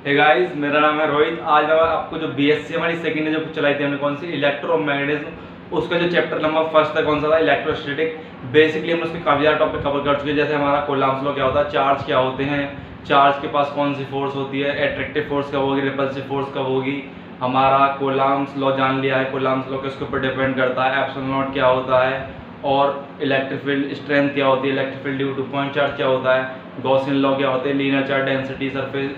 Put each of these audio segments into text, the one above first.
Hey guys, मेरा नाम है रोहित। आज मैं आपको जो बीएससी हमारी सेकंड है जो चलाई थी हमने कौन सी इलेक्ट्रोमैग्नेटिज्म, उसका जो चैप्टर नंबर फर्स्ट था कौन सा था इलेक्ट्रोस्टैटिक। बेसिकली हमने उसके काफी ज्यादा टॉपिक कवर कर चुके हैं, जैसे हमारा कोलम्ब्स लॉ क्या होता है, चार्ज क्या होते हैं, चार्ज के पास कौन सी फोर्स होती है, एट्रैक्टिव फोर्स कब होगी, रिपल्सिव फोर्स कब होगी। हमारा कोलम्ब्स लॉ जान लिया है, कोलम्ब्स लॉ किसके ऊपर डिपेंड करता है, एप्सिलॉन नॉट क्या होता है, और इलेक्ट्रिक फील्ड स्ट्रेंथ क्या होती है, electric field due two point charge क्या होता है, गॉसियन लॉ क्या होते हैं, लीनियर चार्ज डेंसिटी सरफेस,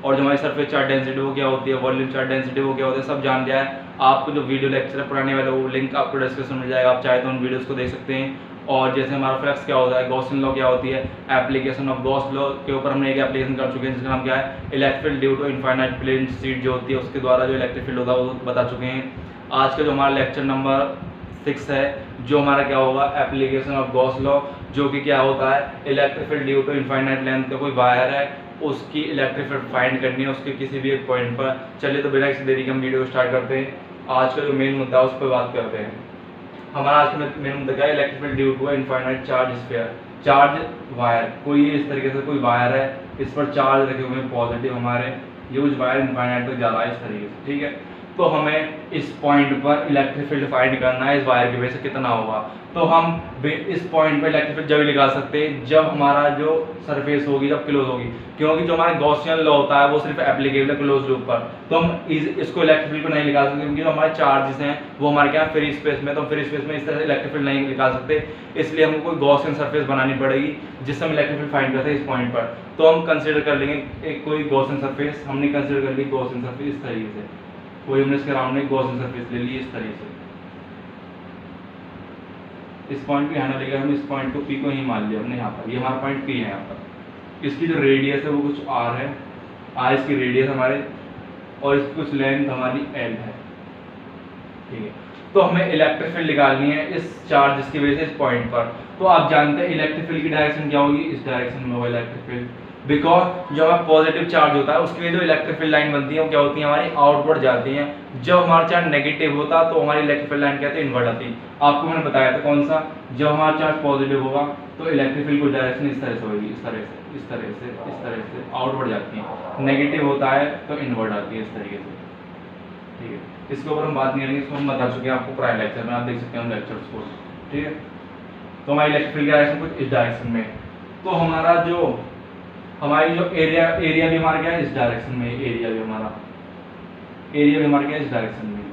और जो हमारी सरफेस चार्ज डेंसिटी वो क्या होती है, वॉल्यूम चार्ज डेंसिटी वो क्या होती है, सब जान लिया है। आपको जो वीडियो लेक्चर है पुराने वाले वो लिंक आपको डिस्क्रिप्शन में मिल जाएगा, आप चाहे तो उन वीडियोस को देख सकते हैं। और जैसे हमारा फ्लक्स क्या होता है, गॉसियन लॉ क्या होती है, एप्लीकेशन ऑफ गॉस लॉ के ऊपर हमने एक एप्लीकेशन कर चुके हैं जिसका नाम क्या है electric field due to infinite plane sheet जो होती है उसके द्वारा जो इलेक्ट्रिक फील्ड होता है वो बता चुके हैं। आज का जो हमारा लेक्चर नंबर 6 है जो हमारा क्या होगा एप्लीकेशन ऑफ गॉस लॉ, जो कि क्या होता है electric field due to infinite length का कोई वायर है उसकी इलेक्ट्रिक फील्ड फाइंड करनी है उसके किसी भी एक पॉइंट पर। चलिए तो बिना किसी देरी के हम वीडियो स्टार्ट करते हैं। आज का जो मेन मुद्दा है उस पर बात करते हैं। हमारा आज का मेन मुद्दा क्या है, electric field due to infinite charge sphere. Charge wire, कोई इस तरीके से कोई वायर है, इस पर चार्ज रखे हुए पॉजिटिव हमारे, ये उस वायर इनफाइनाइट तक जा रहा है इस तरीके से, ठीक है। तो हमें इस पॉइंट पर इलेक्ट्रिक फील्ड फाइंड करना है, इस वायर की वजह से कितना होगा। तो हम इस पॉइंट पर इलेक्ट्रिक फील्ड जब ही निकाल सकते हैं जब हमारा जो सरफेस होगी जब क्लोज होगी, क्योंकि जो हमारा गॉसियन लॉ होता है वो सिर्फ एप्लीकेबल है क्लोज लूप पर। तो हम इसको इलेक्ट्रिक फील्ड को नहीं निकाल सकते क्योंकि जो हमारे चार्जेस हैं वो हमारे क्या फ्री स्पेस में, तो फ्री स्पेस में इस तरह से इलेक्ट्रिक फील्ड नहीं निकाल सकते। इसलिए हमको कोई गॉसियन सरफेस बनानी पड़ेगी जिससे हम इलेक्ट्रिक फील्ड फाइंड करते हैं इस पॉइंट पर। तो हम कंसिडर कर लेंगे एक कोई गॉसियन सरफेस, हमने कंसिडर कर ली गॉसियन सरफेस इस तरीके से, कोई हमने इसके राउंड में गॉसियन सरफेस ले ली इस तरीके से। इस पॉइंट पे आना लेगा, हम इस पॉइंट को पी को ही मान लिया हमने यहाँ पर, ये हमारा पॉइंट पी है यहाँ पर। इसकी जो रेडियस है वो कुछ आर है, आर इसकी रेडियस हमारे, और इसकी कुछ लेंथ हमारी एल है, ठीक है। तो हमें इलेक्ट्रिक फील्ड निकालनी है इस चार्ज की वजह से इस पॉइंट पर। तो आप जानते हैं इलेक्ट्रिक फील्ड की डायरेक्शन क्या होगी, इस डायरेक्शन में होगा इलेक्ट्रिक फील्ड, बिकॉज जो हमारा पॉजिटिव चार्ज होता है उसके लिए जो इलेक्ट्रिक फील्ड लाइन बनती है वो क्या होती है हमारी आउटवर्ड जाती है। जब हमारा चार्ज नेगेटिव होता है तो हमारी इलेक्ट्रिक फील्ड लाइन कहते हैं इनवर्ट आती है। आपको मैंने बताया था कौन सा, जब हमारा चार्ज पॉजिटिव होगा तो इलेक्ट्रिक फील्ड की डायरेक्शन इस तरह से होगी, इस तरह से इस तरह से इस तरह से आउटवर्ड जाती है। नेगेटिव होता है तो इनवर्ट आती है इस तरीके से, ठीक है। इसके ऊपर हम बात नहीं करेंगे, इसको हम बता चुके हैं आपको प्रायर लेक्चर में, आप देख सकते हैं लेक्चर्स को, ठीक है। तो हमारी इलेक्ट्रिक फील्ड की डायरेक्शन कुछ इस डायरेक्शन में। तो हमारा जो हमारी जो एरिया भी हमारा क्या है इस डायरेक्शन में, एरिया भी हमारा क्या है इस डायरेक्शन में,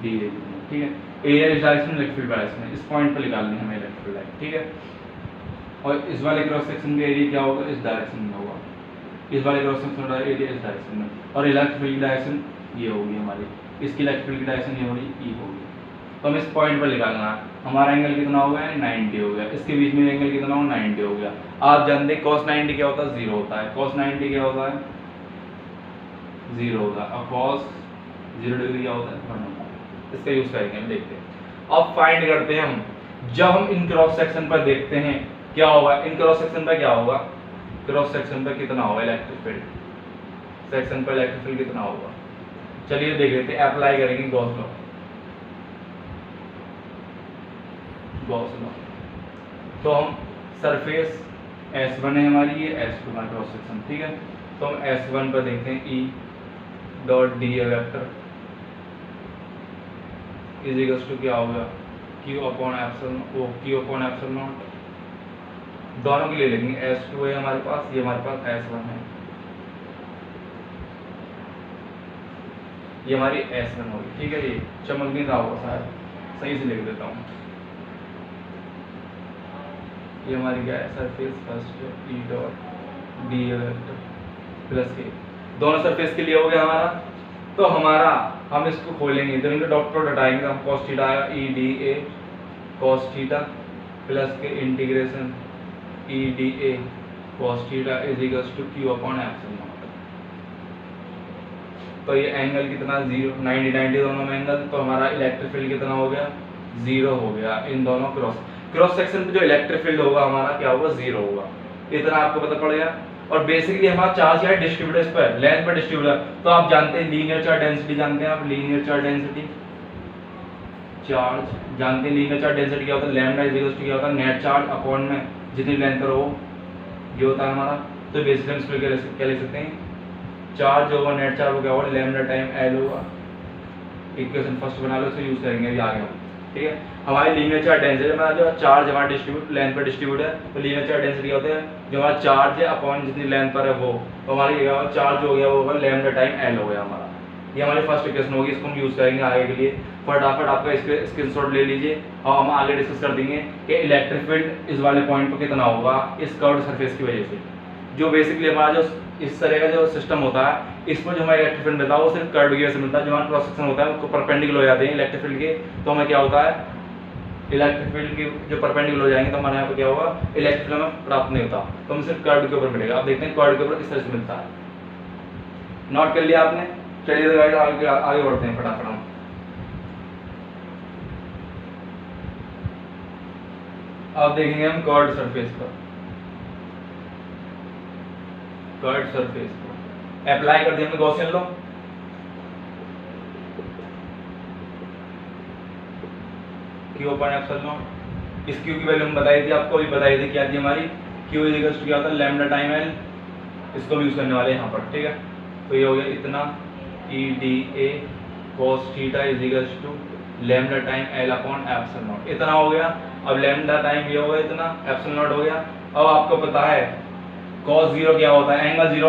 डी एरिया, ठीक है। एरिया इस डायरेक्शन में, इलेक्ट्रिक फील्ड डायरेक्शन में, इस पॉइंट पर निकालनी है हमें इलेक्ट्रिक फील्ड लाइन, ठीक है। और इस वाले क्रॉस सेक्शन का एरिया क्या होगा इस डायरेक्शन में होगा, इस वाले क्रॉस सेक्शन का एरिया इस डायरेक्शन में, और इलेक्ट्रिक फील्ड की डायरेक्शन ये होगी हमारी, इसकी इलेक्ट्रिक फील्ड की डायरेक्शन ये होगी ई होगी। तो हमें इस पॉइंट पर निकालना है, हमारा एंगल कितना हो गया 90 हो गया, इसके बीच में एंगल कितना हो 90 हो गया। आप जानते हैं cos 90 क्या होता है, 0 होता है। cos 90 क्या होता है 0 होगा, और cos 0 डिग्री क्या होता है 1 होता है। इसका यूज करेंगे हम, देखते हैं। अब फाइंड करते हैं हम, जब हम इन क्रॉस सेक्शन पर देखते हैं क्या होगा, इन क्रॉस सेक्शन पर क्या होगा, क्रॉस सेक्शन पर कितना होगा इलेक्ट्रिक फील्ड, सेक्शन पर इलेक्ट्रिक फील्ड कितना होगा। चलिए देख लेते हैं, अप्लाई करेंगे गॉस लॉ। तो हम सरफेस S1 है हमारी, ये S2 का क्रॉस सेक्शन, ठीक है। तो हम S1 पर देखते हैं E dot D vector is equals to क्या होगा Q अपॉन एप्सिलॉन नॉट, दोनों के लिए लेंगे। S2 है हमारे पास, ये हमारे पास S1 है, ये हमारी S1 होगी, ठीक है। ये चमक नहीं रहा होगा शायद, सही से लिख देता हूँ। ये हमारी क्या है surface first E dot D vector plus के, दोनों सरफेस के लिए हो गया हमारा। तो हमारा हम इसको खोलेंगे, जब इनका डॉट प्रोडक्ट आएंगे तो हम cos थीटा आएगा E D A cos theta plus के integration E D A cos theta is equals to Q upon epsilon naught. तो ये एंगल कितना 0 90 दोनों में एंगल, तो हमारा इलेक्ट्रिक फील्ड कितना हो गया 0 हो गया इन दोनों क्रॉस सेक्शन पे जो इलेक्ट्रिक फील्ड होगा हमारा क्या होगा 0 होगा, इतना आपको पता पड़ गया। और बेसिकली हमारा चार्ज क्या है डिस्ट्रीब्यूटर पर, लेंथ पर डिस्ट्रीब्यूटर। तो आप जानते हैं लीनियर चार्ज डेंसिटी, जानते हैं आप लीनियर चार्ज डेंसिटी, चार्ज जानते हैं लीनियर चार्ज डेंसिटी क्या होता है, लैम्डा इज इक्वल टू क्या होता है नेट चार्ज अपॉन में जितनी लेंथ पर हो ये होता है हमारा। तो बेसिकली हम इसको क्या लिख सकते हैं, चार्ज होगा नेट चार्ज हो गया और लैम्डा टाइम एल होगा। इक्वेशन फर्स्ट बना लो, इसको यूज करेंगे अभी आगे हम, ठीक है। हमारी लीनियर चार्ज डेंसिटी में जो चार्ज हमारा डिस्ट्रीब्यूट लेंथ पर डिस्ट्रीब्यूट है, तो लीनियर चार्ज डेंसिटी होता है जो हमारा चार्ज है अपॉन जितनी लेंथ पर है वो, तो हमारी चार्ज हो गया वो होगा लैम्डा टाइम एल हो गया हमारा। ये हमारी फर्स्ट इक्वेशन होगी, इसको हम यूज करेंगे आगे के लिए। फटाफट आपका इसके स्क्रीनशॉट ले लीजिए और हम आगे डिस्कस कर देंगे कि इलेक्ट्रिक फील्ड इस वाले पॉइंट पर कितना होगा इस कर्व्ड सरफेस की वजह से। जो बेसिकली हमारा जो इस तरह का जो सिस्टम होता है, इसमें जो हमारा इलेक्ट्रिक फील्ड मिलता है वो सिर्फ कर्व की वजह से मिलता है। जो हमारा क्रॉस सेक्शन होता है उसको परपेंडिकुलर हो जाते हैं इलेक्ट्रिक फील्ड के, तो हमें क्या होता है, इलेक्ट्रिक फील्ड के जो परपेंडिकुलर हो जाएंगे तो हमारे यहाँ पर क्या होगा, इलेक्ट्रिक फील्ड हमें प्राप्त नहीं होता, तो हमें सिर्फ कर्व के ऊपर मिलेगा। अब देखते हैं कर्व के ऊपर किस तरह से मिलता है। नोट कर लिया आपने? चलिए तो आगे बढ़ते हैं फटाफट हम। अब देखेंगे हम कर्व्ड सरफेस पर, कर्व्ड सरफेस पर अप्लाई कर दिया हमने गॉसियन लॉ। क्यू अपन एप्सिलॉन नॉट, इस क्यू की वैल्यू हम बताई थी आपको, अभी बताई थी क्या थी हमारी, क्यू इज इक्वल टू क्या होता है लैम्डा टाइम एल। इसको हम यूज करने वाले हैं यहाँ पर, ठीक है। तो ये हो गया इतना E D A cos theta is equal to lambda time L upon epsilon naught, इतना हो गया। अब लैम्डा टाइम ये हो गया इतना, एप्सिलॉन नॉट हो गया। अब आपको पता है cos जीरो क्या होता है, एंगल जीरो,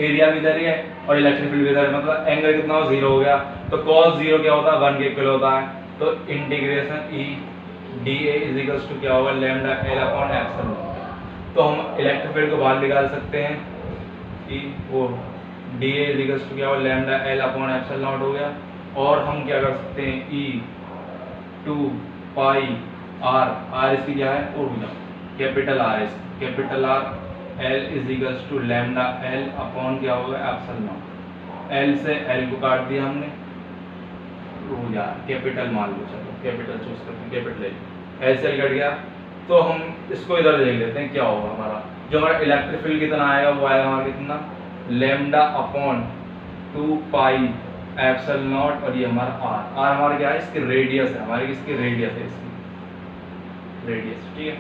एरिया भी इधर ही है और इलेक्ट्रिक फील्ड भी इधर है, मतलब एंगल कितना हो, जीरो हो गया। तो cos जीरो क्या होता है, 1 के इक्वल होता है। तो integration E D A is equal to क्या होगा lambda L upon epsilon naught. तो हम इलेक्ट्रिक फील्ड को बाहर निकाल सकते हैं, ई वो D A is equal to क्या होगा lambda L upon epsilon naught हो गया। और हम क्या कर सकते हैं, ई 2 पाई आर, आर इसकी क्या है ऊर्जा, capital R, capital R L is equal to lambda L upon क्या होगा एप्सिलॉन नॉट। एल से एल को काट दिया हमने, ऊर्जा कैपिटल मान लो, चलो कैपिटल चूज करते हैं, कैपिटल एल से एल कट गया। तो हम इसको इधर देख लेते हैं क्या होगा हमारा, जो हमारा इलेक्ट्रिक फील्ड कितना आएगा वो आएगा हमारा कितना lambda upon 2 pi epsilon not, और ये हमारा आर, आर हमारा क्या है इसकी रेडियस है, हमारी इसकी रेडियस है, इसकी रेडियस, ठीक है।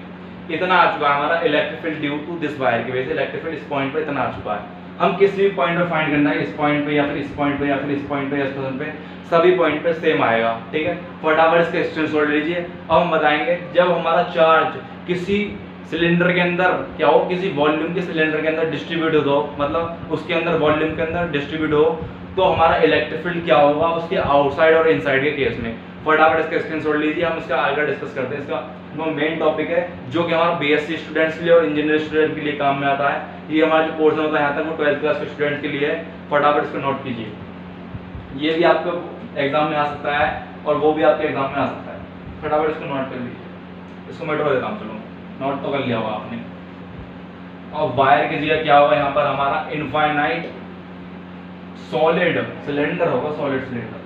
इतना आ चुका है हमारा electric field due to this wire की वजह से इलेक्ट्रिक फील्ड इस पॉइंट पे इतना आ चुका है। हम किसी भी पॉइंट पे फाइंड करना है, इस पॉइंट पे या फिर इस पॉइंट पे या फिर इस पॉइंट पे या इस पोजीशन पे, सभी पॉइंट पे सेम आएगा, ठीक है। फटाफट इसका स्क्रीनशॉट ले लीजिए। अब हम बताएंगे जब हमारा चार्ज किसी सिलेंडर के अंदर क्या हो, किसी वॉल्यूम के सिलेंडर के अंदर डिस्ट्रीब्यूट हो, मतलब उसके अंदर वॉल्यूम के अंदर डिस्ट्रीब्यूट हो, तो हमारा इलेक्ट्रिक फील्ड क्या होगा उसके आउटसाइड और इनसाइड के केस में। फटाफट इसका स्क्रीनशॉट लीजिए, हम इसका आगे डिस्कस करते हैं। इसका जो मेन टॉपिक है जो कि हमारा बीएससी स्टूडेंट्स के लिए और इंजीनियरिंग स्टूडेंट के लिए काम में आता है, ये हमारा जो पोर्शन होता है यहाँ तक वो 12th क्लास के स्टूडेंट के लिए है। फटाफट इसको नोट कीजिए, ये भी आपको एग्जाम में आ सकता है और वो भी आपके एग्जाम में आ सकता है। फटाफट इसको नोट कर लीजिए, इसको मेट्रो देता हूँ, चलो नोट तो कर लिया होगा आपने। और वायर की जगह क्या होगा यहाँ पर हमारा इनफाइनाइट सॉलिड सिलेंडर होगा, solid cylinder,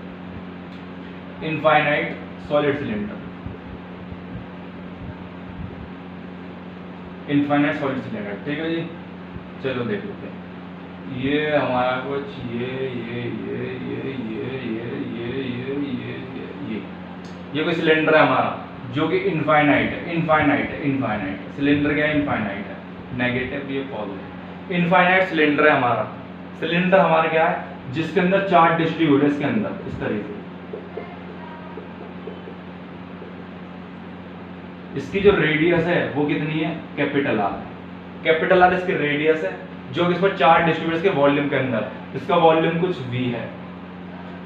infinite solid cylinder, infinite solid cylinder, ठीक है जी। चलो देख लेते हैं, ये हमारा कुछ ये कोई सिलेंडर है हमारा जो कि इनफाइनाइट है, इनफाइनाइट सिलेंडर क्या है, इनफाइनाइट है, नेगेटिव ये पॉजिटिव, इनफाइनाइट सिलेंडर है हमारा। सिलेंडर हमारा क्या है जिसके अंदर चार्ज डिस्ट्रीब्यूट है, इसके अंदर इस तरीके से, इसकी जो रेडियस है वो कितनी है कैपिटल आर, कैपिटल आर इसकी रेडियस है, जो कि इस पर चार्ज डिस्ट्रीब्यूट के वॉल्यूम के अंदर, इसका वॉल्यूम कुछ v है,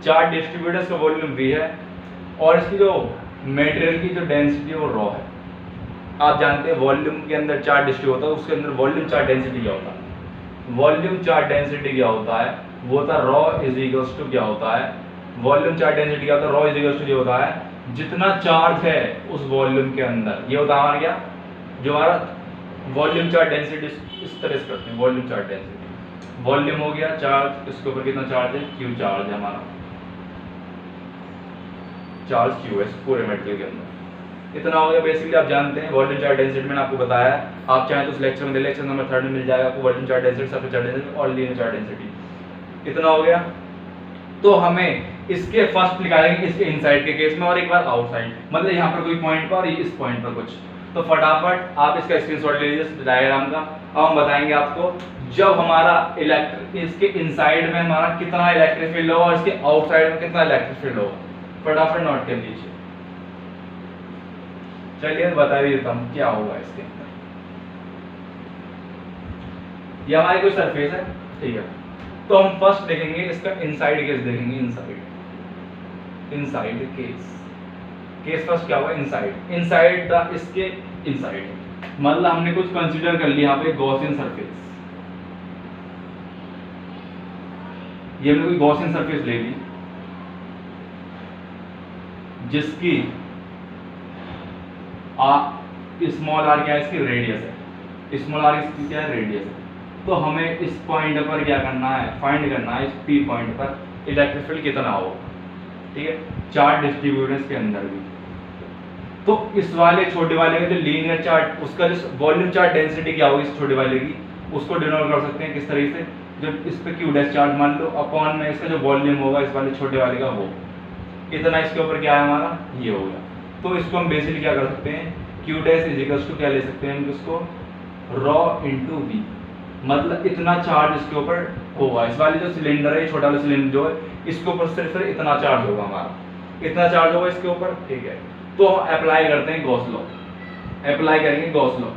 चार्ज डिस्ट्रीब्यूट इसका वॉल्यूम v है, और इसकी जो मटेरियल की जो डेंसिटी है वो रॉ है। आप जानते हैं वॉल्यूम के अंदर चार्ज डिस्ट्रीब्यूट होता है, उसके अंदर वॉल्यूम चार्ज डेंसिटी क्या होता है, वॉल्यूम चार्ज डेंसिटी क्या होता है वो होता है रॉ इज इक्वल्स टू क्या होता है, वॉल्यूम चार्ज डेंसिटी क्या होता है, रॉ इज इक्वल्स टू ये होता है जितना चार्ज है उस वॉल्यूम के अंदर, ये होता है हमारा क्या, जो हमारा वॉल्यूम चार्ज डेंसिटी इस तरह से करते हैं, वॉल्यूम चार्ज डेंसिटी, वॉल्यूम हो गया चार्ज, इसके ऊपर कितना चार्ज है, क्यू चार्ज है हमारा, चार्ज क्यू है पूरे मेटेरियल के अंदर, इतना हो गया। बेसिकली आप जानते हैं वॉल्यूम चार्ज डेंसिटी मैंने आपको बताया है, आप चाहें तो उस लेक्चर में लेक्चर नंबर 3 में मिल जाएगा आपको volume charge density, surface charge density और लीनियर चार्ज डेंसिटी, इतना हो गया। तो हमें इसके फर्स्ट निकालेंगे इसके इनसाइड के केस में और एक बार आउटसाइड, मतलब यहाँ पर कोई पॉइंट पर और इस पॉइंट पर कुछ, तो फटाफट आप इसका स्क्रीनशॉट ले लीजिए डायग्राम का। अब हम बताएंगे आपको जब हमारा इसके इनसाइड में हमारा कितना इलेक्ट्रिक फील्ड होगा और इसके आउटसाइड में कितना इलेक्ट्रिक फील्ड होगा, फटाफट नोट कर लीजिए। चलिए बता भी देता हूँ क्या होगा इसके अंदर। ये हमारी कोई सरफेस है, ठीक है, तो हम फर्स्ट देखेंगे इसका इनसाइड केस देखेंगे। इनसाइड केस फर्स्ट क्या होगा, इनसाइड द इसके इनसाइड मतलब हमने कुछ कंसीडर कर लिया यहाँ पे गॉसियन सरफेस। ये हमने कोई गॉसियन सरफेस ले ली जिसकी स्मॉल आर क्या है, इसकी रेडियस है। स्मॉल आर इसकी क्या है, रेडियस है। तो हमें इस पॉइंट पर क्या करना है, फाइंड करना है इस पी पॉइंट पर इलेक्ट्रिक फील्ड कितना होगा, ठीक है, चार्ज डिस्ट्रीब्यूशन के अंदर भी। तो इस वाले छोटे वाले का जो लीनियर चार्ट, उसका जो वॉल्यूम चार्ज डेंसिटी क्या होगी इस छोटे वाले की, उसको डिनोट कर सकते हैं किस तरीके से, जो इस पे क्यू डैश चार्ज मान लो अपॉन में इसका जो वॉल्यूम होगा इस वाले छोटे वाले का, वो इतना इसके ऊपर क्या है हमारा, ये हो गया। तो इसको हम बेसिकली क्या कर सकते हैं, Q dash is equals to क्या ले सकते हैं हम इसको, रॉ इनटू वी, मतलब इतना चार्ज इसके ऊपर होगा। इस वाले जो सिलेंडर है, छोटा वाला सिलेंडर जो है, इसके ऊपर सिर्फ इतना चार्ज होगा हमारा, इतना चार्ज होगा इसके ऊपर, ठीक है। तो अप्लाई करते हैं गॉस लॉ, अप्लाई करेंगे गॉस लॉ।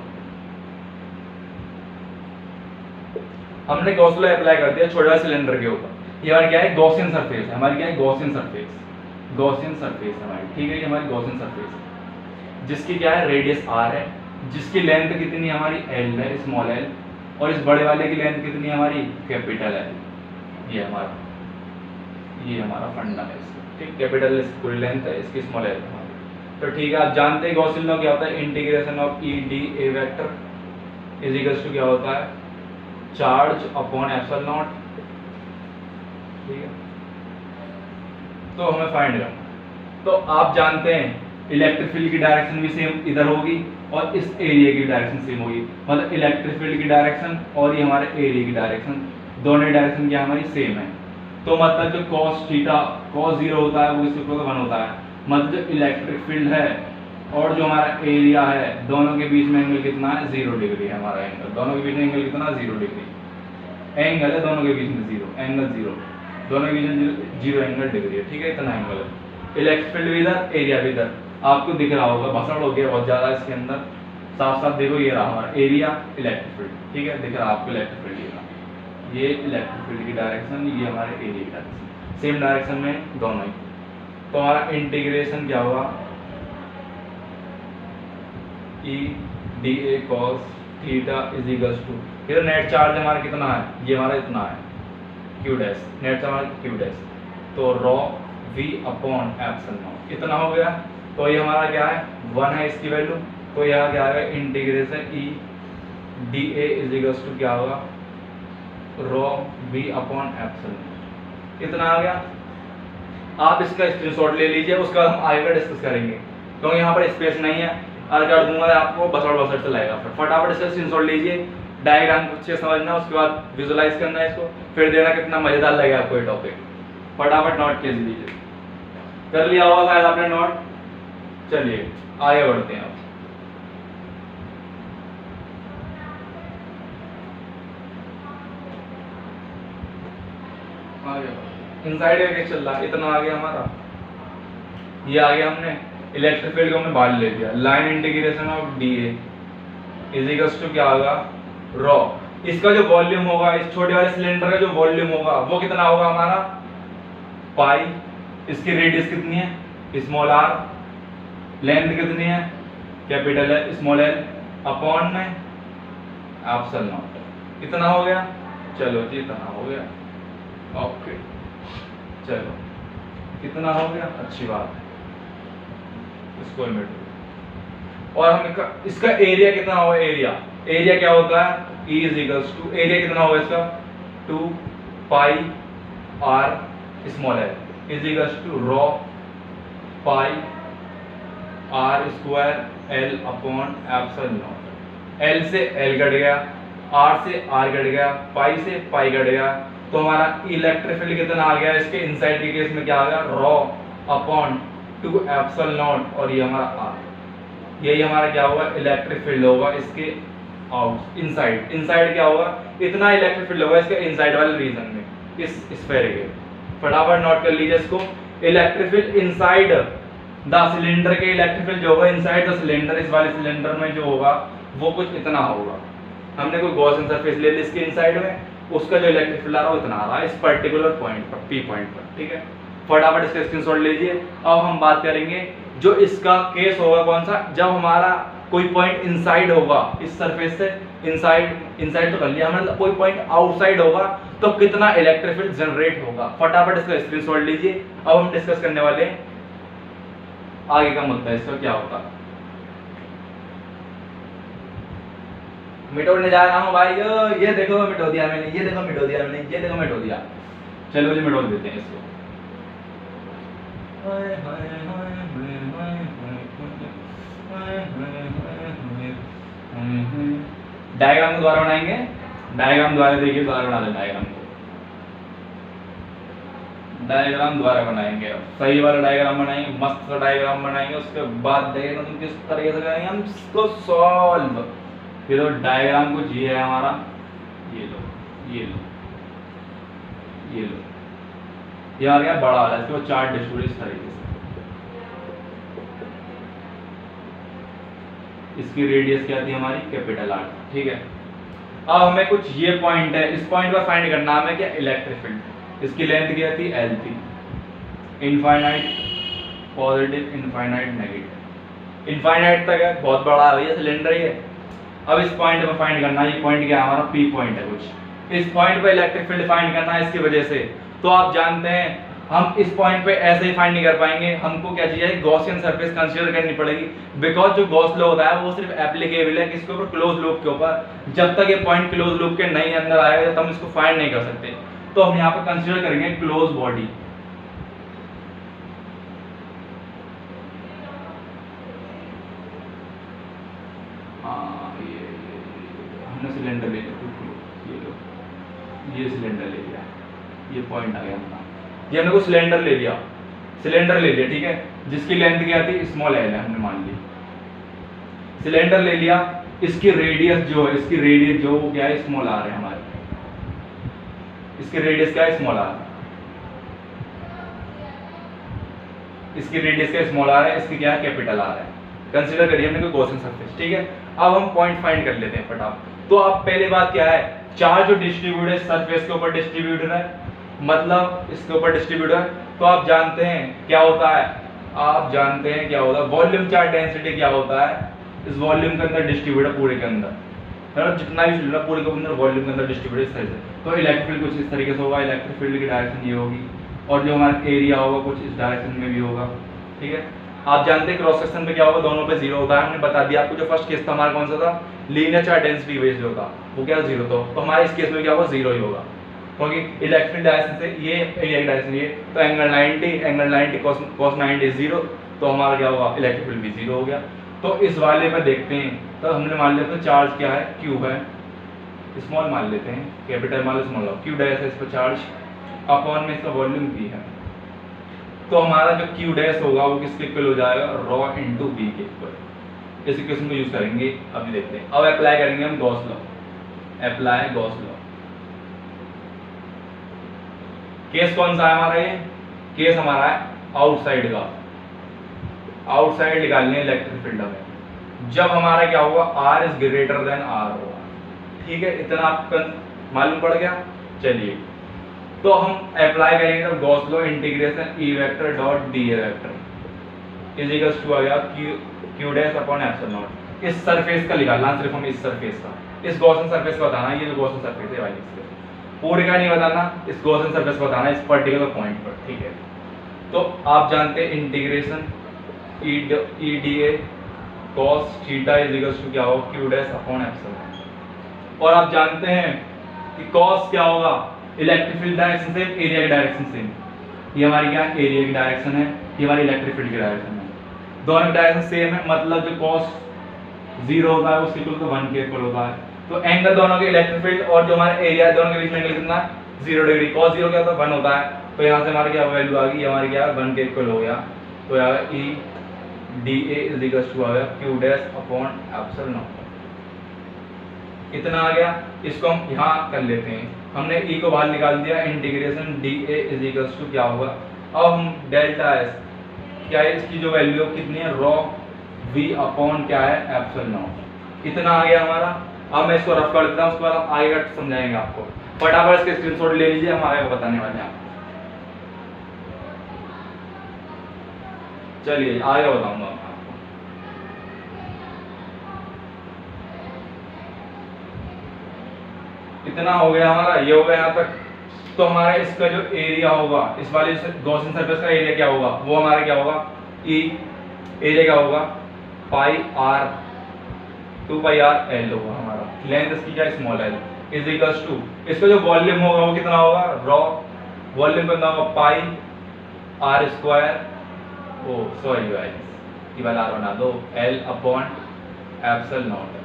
हमने गॉस लॉ अप्लाई कर दिया छोटा सिलेंडर के ऊपर। ये हमारी क्या है, गॉसियन सरफेस है हमारी, क्या है, गॉसियन सरफेस हमारी, ठीक है। ये हमारी गॉसियन सरफेस है जिसकी क्या है, रेडियस आर है, जिसकी लेंथ कितनी है हमारी, एल है, स्मॉल एल, और इस बड़े वाले की लेंथ कितनी है हमारी, कैपिटल एल। ये हमारा फंडा है इसका, ठीक, कैपिटल इसकी पूरी लेंथ है, इसकी स्मॉल एल हमारी। तो ठीक है, आप जानते हैं गॉसियन लॉ क्या होता है, integration of E D A vector is equals to क्या होता है, चार्ज अपॉन एप्सिलॉन नॉट, ठीक है। तो हमें फाइंड करना है। तो आप जानते हैं इलेक्ट्रिक फील्ड की डायरेक्शन भी सेम इधर होगी और इस एरिया की डायरेक्शन सेम होगी, मतलब इलेक्ट्रिक फील्ड की डायरेक्शन और ये हमारे एरिया की डायरेक्शन, दोनों डायरेक्शन क्या हमारी सेम है। तो मतलब जो cos थीटा cos 0 होता है वो इसके इक्वल 1 होता है, मतलब जो इलेक्ट्रिक फील्ड है और जो हमारा एरिया है, दोनों के बीच में एंगल कितना है, 0 डिग्री है हमारा एंगल। दोनों के बीच में एंगल कितना, 0 डिग्री एंगल है, दोनों के बीच में 0 एंगल, 0 दोनों के बीच में 0 एंगल डिग्री है, ठीक है, इतना एंगल है। इलेक्ट्रिक फील्ड भी इधर, एरिया भी इधर, आपको दिख रहा होगा, भसड़ हो गया बहुत ज़्यादा इसके अंदर, साफ साफ देखो, ये रहा हमारा एरिया, इलेक्ट्रिक फील्ड, ठीक है, दिख रहा आपको इलेक्ट्रिक फील्ड, ये इलेक्ट्रिक फील्ड की डायरेक्शन, ये हमारे एरिया की डायरेक्शन, सेम डायरेक्शन में दोनों ही। तो हमारा इंटीग्रेशन क्या होगा, E D A cos theta is equals to, ये नेट चार्ज हमारा कितना है, ये हमारा इतना है, Q dash, net charge Q dash, तो rho V upon epsilon naught, इतना हो गया। तो ये हमारा क्या है, 1 है इसकी वैल्यू, तो यहाँ क्या आएगा, integration E D A is equals to क्या होगा, रॉ वी अपॉन एप्सिलॉन, इतना आ गया। आप इसका स्क्रीनशॉट ले लीजिए, उसका हम आगे का डिस्कस करेंगे, क्योंकि यहाँ पर स्पेस नहीं है, अगर कर दूंगा आपको बसड़ चलाएगा। फिर फटाफट इसका स्क्रीनशॉट लीजिए, डायग्राम को अच्छे समझना, उसके बाद विजुलाइज करना है इसको, फिर देना कितना मजेदार लगेगा आपको ये टॉपिक। फटाफट नोट कर लीजिए, कर लिया होगा शायद आपने नोट। चलिए आगे बढ़ते हैं। इनसाइड का क्या चल रहा है, इतना आ गया हमारा, ये आ गया, हमने इलेक्ट्रिक फील्ड को हमने बाहर ले दिया। Line integration of D A is equals to क्या होगा, रॉ, इसका जो वॉल्यूम होगा, इस छोटे वाले सिलेंडर का जो वॉल्यूम होगा वो कितना होगा हमारा, पाई, इसकी रेडियस कितनी है, स्मॉल आर, लेंथ कितनी है, कैपिटल है, स्मॉल एल, अपॉन में एप्सिलॉन नॉट, इतना हो गया। चलो जी इतना हो गया, ओके, चलो कितना हो गया, अच्छी बात है, इसको मिट। और हम इसका एरिया कितना होगा, एरिया क्या होता है, E is equals to, area कितना होगा इसका, 2 pi r small L is equals to rho pi are square l upon epsilon naught. L से एल कट गया, आर से आर कट गया, पाई से पाई कट गया, तो हमारा इलेक्ट्रिक फील्ड कितना आ गया, इसके इनसाइड के केस में क्या आ गया, रॉ अपॉन 2 एप्सिलॉन नॉट, और ये हमारा आर, यही हमारा क्या होगा, इलेक्ट्रिक फील्ड होगा इसके आउट इनसाइड। इनसाइड क्या होगा, इतना इलेक्ट्रिक फील्ड होगा इसके इनसाइड वाले रीजन में, इस स्फेयर के। फटाफट नोट कर लीजिए इसको, electric field inside the cylinder के इलेक्ट्रिक फील्ड जो होगा इनसाइड द सिलेंडर, इस वाले सिलेंडर में जो होगा वो कुछ इतना होगा। हमने कोई गॉसियन सरफेस ले ली इसके इनसाइड में, उसका जो इलेक्ट्रिक फील्ड आ रहा है वो इतना आ रहा है इस पर्टिकुलर पॉइंट पर, पी पॉइंट पर, ठीक है। फटाफट इसका स्क्रीनशॉट लीजिए। अब हम बात करेंगे जो इसका केस होगा कौन सा, जब हमारा कोई पॉइंट इनसाइड होगा इस सरफेस से, इनसाइड तो कर लिया हमने, कोई पॉइंट आउटसाइड होगा तो कितना इलेक्ट्रिक फील्ड जनरेट होगा। फटाफट इसका स्क्रीनशॉट लीजिए। अब हम डिस्कस करने वाले हैं आगे का मुद्दा, इसका क्या होता। मिटोने जा रहा हूँ भाई, ये देखो मिटो दिया मैंने, ये देखो मिटो दिया मैंने, ये देखो मिटो दिया। चलो जी मिटो देते हैं इसको। डायग्राम को द्वारा बनाएंगे, डायग्राम द्वारा देखिए, द्वारा बना लें डायग्राम को, डायग्राम द्वारा बनाएंगे, सही वाला डायग्राम बनाएंगे, मस्त सा डायग्राम बनाएंगे। उसके बाद देखना तुम किस तरीके से करेंगे हम इसको सॉल्व। फिर तो डायग्राम कुछ ये है हमारा, ये लो ये लो ये लो, ये आ गया बड़ा वाला, इसके बाद चार्ट डिस्ट्रीब्यूट इस तरीके से। इसकी रेडियस क्या थी हमारी, कैपिटल आर, ठीक है। अब हमें कुछ ये पॉइंट है, इस पॉइंट पर फाइंड करना हमें क्या, इलेक्ट्रिक फील्ड। इसकी लेंथ क्या थी, एल थी, infinite positive, infinite negative, infinite तक है, बहुत बड़ा है भैया सिलेंडर ये। अब इस पॉइंट पर फाइंड करना है, ये पॉइंट क्या है हमारा, पी पॉइंट है कुछ, इस पॉइंट पर इलेक्ट्रिक फील्ड फाइंड करना है इसकी वजह से। तो आप जानते हैं हम इस पॉइंट पे ऐसे ही फाइंड नहीं कर पाएंगे, हमको क्या चाहिए, गॉसियन सरफेस कंसीडर करनी पड़ेगी। बिकॉज जो गॉस लॉ होता है वो सिर्फ एप्लीकेबल है किसके ऊपर, क्लोज लूप के ऊपर। जब तक ये पॉइंट क्लोज लूप के नहीं अंदर आएगा तब हम इसको फाइंड नहीं कर सकते। तो हम यहाँ पर कंसीडर करेंगे क्लोज बॉडी। हमने सिलेंडर ले लिया, ये लो, ये सिलेंडर ले लिया, ये पॉइंट आ गया हमारा, ये हमने को सिलेंडर ले लिया, सिलेंडर ले लिया, ठीक है, जिसकी लेंथ क्या थी, स्मॉल एल है, हमने मान ली। सिलेंडर ले लिया, इसकी रेडियस जो है, इसकी रेडियस जो क्या है, स्मॉल आर है हमारी, इसकी रेडियस क्या है, स्मॉल आर, इसकी रेडियस क्या स्मॉल आर है, इसकी क्या है, कैपिटल आर है। कंसीडर करिए हमने कोई गॉसियन सरफेस, ठीक है। अब हम पॉइंट फाइंड कर लेते हैं फटाफट। तो अब पहले बात क्या है, चार्ज जो डिस्ट्रीब्यूट है सरफेस के ऊपर डिस्ट्रीब्यूट है, मतलब इसके ऊपर डिस्ट्रीब्यूट है। तो आप जानते हैं क्या होता है, आप जानते हैं क्या होता है, वॉल्यूम चार्ज डेंसिटी क्या होता है, इस वॉल्यूम के अंदर डिस्ट्रीब्यूट है पूरे के अंदर, मतलब जितना भी सिलेंडर पूरे के अंदर वॉल्यूम के अंदर डिस्ट्रीब्यूट इस तरह से। तो इलेक्ट्रिक फील्ड कुछ इस तरीके से होगा, इलेक्ट्रिक फील्ड की डायरेक्शन ये होगी, और जो हमारा एरिया होगा कुछ इस डायरेक्शन में भी होगा, ठीक है। आप जानते हैं क्रॉस सेक्शन पे क्या होगा, दोनों पे जीरो होता है, हमने बता दिया आपको। जो फर्स्ट केस था हमारा कौन सा था, लीनियर चार्ज डेंसिटी बेस्ड होगा, वो क्या जीरो था, तो हमारे इस केस में क्या होगा, जीरो ही होगा, क्योंकि इलेक्ट्रिक डायरेक्शन से ये एरिया डायरेक्शन ये, तो एंगल 90 cos 90 जीरो, तो हमारा क्या होगा, इलेक्ट्रिक फील्ड भी जीरो हो गया। तो इस वाले पर देखते हैं, तो हमने मान लिया तो चार्ज क्या है, क्यू है, स्मॉल मान लेते हैं, कैपिटल मान लो स्मॉल, क्यू डैश है इस पर चार्ज, अपॉन में इसका वॉल्यूम भी है। तो हमारा जो क्यू डैश होगा वो किसके इक्वल हो जाएगा, रॉ इंटू बी के इक्वल। इस इक्वेशन को यूज करेंगे, अभी देखते हैं। अब अप्लाई करेंगे हम Gauss law, apply Gauss law. Case कौन सा है हमारा, ये केस हमारा है आउटसाइड का, आउटसाइड निकालने इलेक्ट्रिक फील्ड में, जब हमारा क्या होगा, R is greater than R होगा, ठीक है। इतना आपको मालूम पड़ गया। चलिए तो हम अप्लाई करेंगे तो Gauss law, integration E vector dot D A vector is equals to आ गया Q dash upon epsilon naught. इस सरफेस का निकालना सिर्फ हम, इस सरफेस का, इस गॉसियन सरफेस का बताना, ये जो गॉसियन सरफेस है वाली, पूरे का नहीं बताना, इस गॉसियन सरफेस को बताना इस पर्टिकुलर पॉइंट पर, ठीक है। तो आप जानते हैं integration E D A cos theta is equals to क्या होगा, क्यू डैश अपॉन एप्सिलॉन। और आप जानते हैं कि कॉस क्या होगा, electric field direction same, area की डायरेक्शन सेम। ये हमारी क्या एरिया की डायरेक्शन है, ये हमारी इलेक्ट्रिक फील्ड की डायरेक्शन है, दोनों की डायरेक्शन सेम है, मतलब जो कॉस जीरो होता है उसके इक्वल तो 1 के इक्वल होता है। तो एंगल दोनों के इलेक्ट्रिक फील्ड और जो हमारा एरिया है दोनों के बीच में एंगल कितना, 0 डिग्री। कॉस 0 क्या होता है, 1 होता है, तो यहाँ से हमारा क्या वैल्यू आ गई, हमारी क्या 1 के इक्वल हो गया, तो यहाँ E D A is equal to आ गया Q dash upon epsilon naught. इतना आ गया, इसको हम यहाँ कर लेते हैं। हमने ई को बाहर निकाल दिया, integration D A is equal to क्या होगा, अब हम डेल्टा एस क्या है, इसकी जो वैल्यू कितनी है, रॉ वी अपॉन क्या है एप्सिलॉन नॉट। इतना आ गया हमारा। अब मैं इसको रफ कर देता हूँ, उसके बाद हम आगे का समझाएंगे आपको। फटाफट इसके स्क्रीनशॉट ले लीजिए, हम आगे बताने वाले हैं आपको। चलिए आगे बताऊंगा मैं आपको। इतना हो गया हमारा, ये हो गया यहाँ तक। तो हमारा इसका जो एरिया होगा, इस वाले गॉसियन सरफेस का एरिया क्या होगा, वो हमारा क्या होगा, ई एरिया क्या होगा, pi R 2 pi R L होगा हमारा। लेंथ इसकी क्या, small L is equals to, इसका जो वॉल्यूम होगा वो कितना होगा, रॉ वॉल्यूम कितना होगा, pi are square, oh sorry guys ये वाला आर बना दो, एल अपॉन एप्सिलॉन नॉट।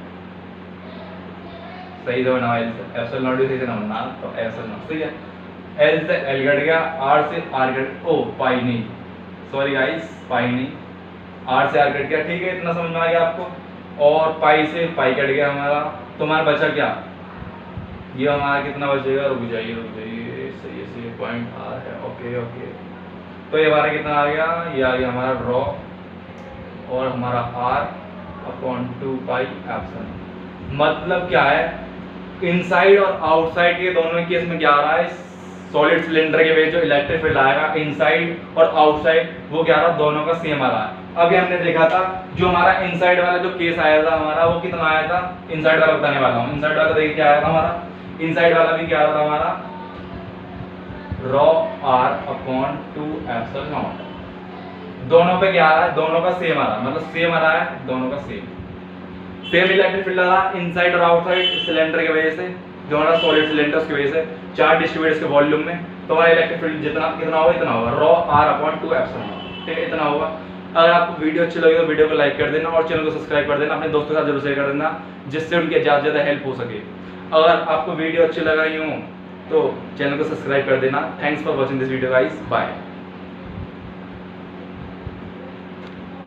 सही से बनाओ, एप्सिलॉन नॉट भी सही से ना बनना, तो एप्सिलॉन नॉट सही है। एल से एल कट गया, आर से आर कट, ओ पाई नहीं, सॉरी गाइस पाई नहीं, आर से आर कट गया, ठीक है इतना समझ में आ गया आपको। और पाई से पाई कट गया हमारा, तो हमारा बचा क्या, ये हमारा कितना बचेगा, रुक जाइए सही है पॉइंट आर है, ओके ओके। तो ये हमारा कितना आ गया, ये आ गया हमारा रॉ और हमारा आर अपॉन 2 पाई एप्सिलॉन। मतलब क्या है, इनसाइड और आउटसाइड के दोनों केस में क्या आ रहा है, सॉलिड सिलेंडर के बीच जो इलेक्ट्रिक फील्ड आएगा इनसाइड और आउटसाइड, वो क्या रहा, दोनों का सेम आ रहा है। अभी हमने देखा था जो हमारा इनसाइड वाला जो केस आया था हमारा, वो कितना आया था, इनसाइड वाला बताने वाला हूँ। इनसाइड वाला देखिए क्या आया था हमारा, इनसाइड वाला भी क्या आया था हमारा, rho R upon 2 epsilon naught. दोनों पे क्या आ रहा है, दोनों का सेम आ रहा है, मतलब सेम आ रहा है, दोनों का सेम इलेक्ट्रिक फील्ड आ रहा है इनसाइड और आउटसाइड सिलेंडर की वजह से, जो हमारा सॉलिड सिलेंडर की वजह से चार्ज डिस्ट्रीब्यूटर्स के वॉल्यूम में। तो हमारा इलेक्ट्रिक फील्ड जितना कितना होगा, इतना होगा, rho R upon 2 epsilon naught, ठीक है इतना होगा। अगर आपको वीडियो अच्छी लगी तो वीडियो को लाइक कर देना और चैनल को सब्सक्राइब कर देना, अपने दोस्तों के साथ जरूर शेयर कर देना, जिससे उनकी ज़्यादा हेल्प हो सके। अगर आपको वीडियो अच्छी लग रही हो तो चैनल को सब्सक्राइब कर देना। Thanks for watching this video guys, bye.